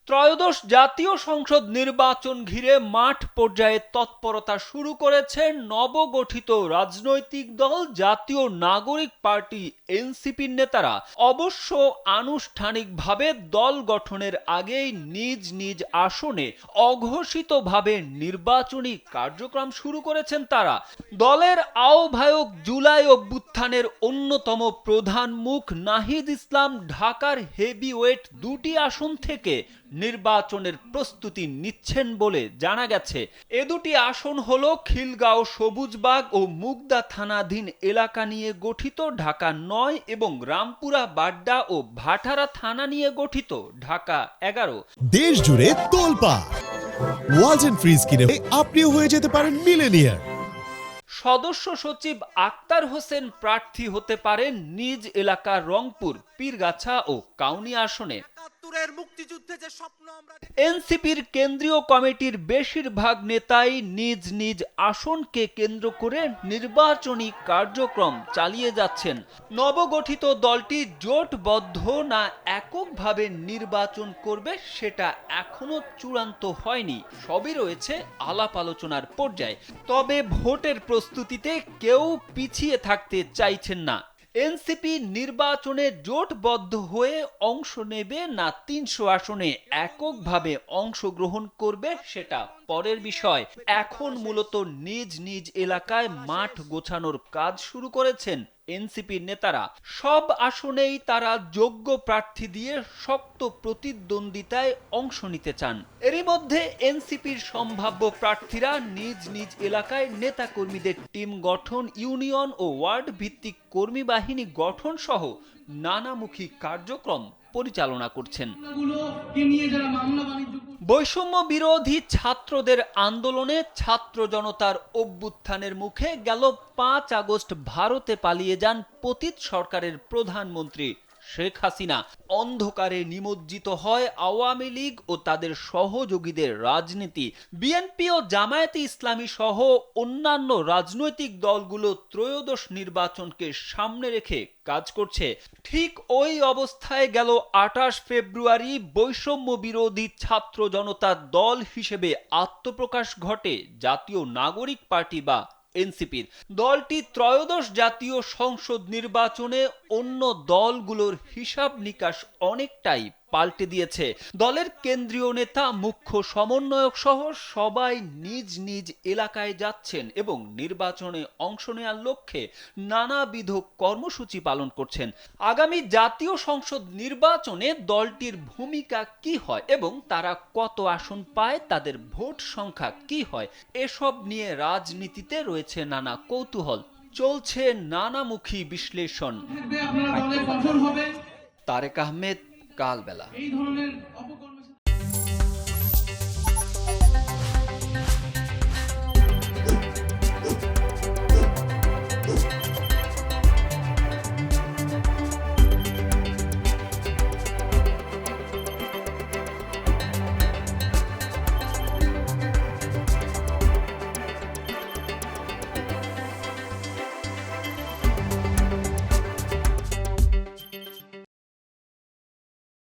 ত্রয়োদশ জাতীয় সংসদ নির্বাচন ঘিরে মাঠ পর্যায়ে তৎপরতা শুরু করেছে নবগঠিত রাজনৈতিক দল জাতীয় নাগরিক পার্টি এনসিপির নেতারা। অবশ্য আনুষ্ঠানিকভাবে দল গঠনের আগেই নিজ নিজ আসনে অঘোষিতভাবে নির্বাচনী কার্যক্রম শুরু করেছেন তারা। দলের আহ্বায়ক জুলাই অভ্যুত্থানের অন্যতম প্রধান মুখ নাহিদ ইসলাম ঢাকার হেভিওয়েট দুটি আসন থেকে নির্বাচনের প্রস্তুতি নিচ্ছেন বলে জানা গেছে। এ দুটি আসন হলো খিলগাঁও সবুজবাগ ও মুগদা থানাধীন এলাকা নিয়ে গঠিত ঢাকা ৯ এবং রামপুরা বাড্ডা ও ভাটারা থানা নিয়ে গঠিত ঢাকা ১১। দেশ জুড়ে তোলপাড় ওয়ালটন ফ্রিজ কিনে আপনিও হয়ে যেতে পারেন মিলেনিয়ার। সদস্য সচিব আক্তার হোসেন প্রার্থী হতে পারেন নিজ এলাকার রংপুর, পীরগাছা ও কাউনিয়া আসনে। এনসিপির কেন্দ্রীয় কমিটির বেশিরভাগ নেতাই নিজ নিজ আসনকে কেন্দ্র করে নির্বাচনী কার্যক্রম চালিয়ে যাচ্ছেন। নবগঠিত দলটি জোটবদ্ধ না এককভাবে নির্বাচন করবে সেটা এখনো চূড়ান্ত হয়নি, সবই রয়েছে আলাপ আলোচনার পর্যায়ে। তবে ভোটের প্রস্তুতিতে কেউ পিছিয়ে থাকতে চাইছেন না। এনসিপি নির্বাচনে জোটবদ্ধ হয়ে অংশ নেবে না ৩০০ আসনে এককভাবে অংশগ্রহণ করবে সেটা পরের বিষয়। এখন মূলত নিজ নিজ এলাকায় মাঠ গোছানোর কাজ শুরু করেছেন এনসিপির নেতারা। সব আসনেই তারা যোগ্য প্রার্থী দিয়ে শক্ত প্রতিদ্বন্দ্বিতায় অংশ নিতে চান। এরই মধ্যে এনসিপির সম্ভাব্য প্রার্থীরা নিজ নিজ এলাকায় নেতাকর্মীদের টিম গঠন, ইউনিয়ন ও ওয়ার্ড ভিত্তিক কর্মী বাহিনী গঠন সহ নানামুখী কার্যক্রম পরিচালনা করছেন। বৈষম্য বিরোধী ছাত্রদের আন্দোলনে ছাত্র জনতার অভ্যুত্থানের মুখে গেল ৫ আগস্ট ভারতে পালিয়ে যান পতিত সরকারের প্রধানমন্ত্রী শেখ হাসিনা। অন্ধকারে নিমজ্জিত হয় আওয়ামী লীগ ও তাদের সহযোগীদের রাজনীতি। বিএনপি ও জামায়াতে ইসলামী সহ অন্যান্য রাজনৈতিক দলগুলো ত্রয়োদশ নির্বাচনকে সামনে রেখে কাজ করছে। ঠিক ওই অবস্থায় গেল ২৮ ফেব্রুয়ারি বৈষম্য বিরোধী ছাত্র জনতার দল হিসেবে আত্মপ্রকাশ ঘটে জাতীয় নাগরিক পার্টি বা এনসিপির। দলটি ত্রয়োদশ জাতীয় সংসদ নির্বাচনে অন্য দলগুলোর হিসাব নিকাশ অনেকটাই পাল্টে দিয়েছে। দলের কেন্দ্রীয় নেতা, মুখ্য সমন্বয়ক সহ সবাই নিজ নিজ এলাকায় যাচ্ছেন এবং নির্বাচনে অংশ নেওয়ার লক্ষ্যে নানাবিধ কর্মসূচি পালন করছেন। আগামী জাতীয় সংসদ নির্বাচনে দলটির ভূমিকা কি হয় এবং তারা কত আসন পায়, তাদের ভোট সংখ্যা কি হয়, এসব নিয়ে রাজনীতিতে রয়েছে নানা কৌতূহল, চলছে নানামুখী বিশ্লেষণ। তারেক আহমেদ, কালবেলা।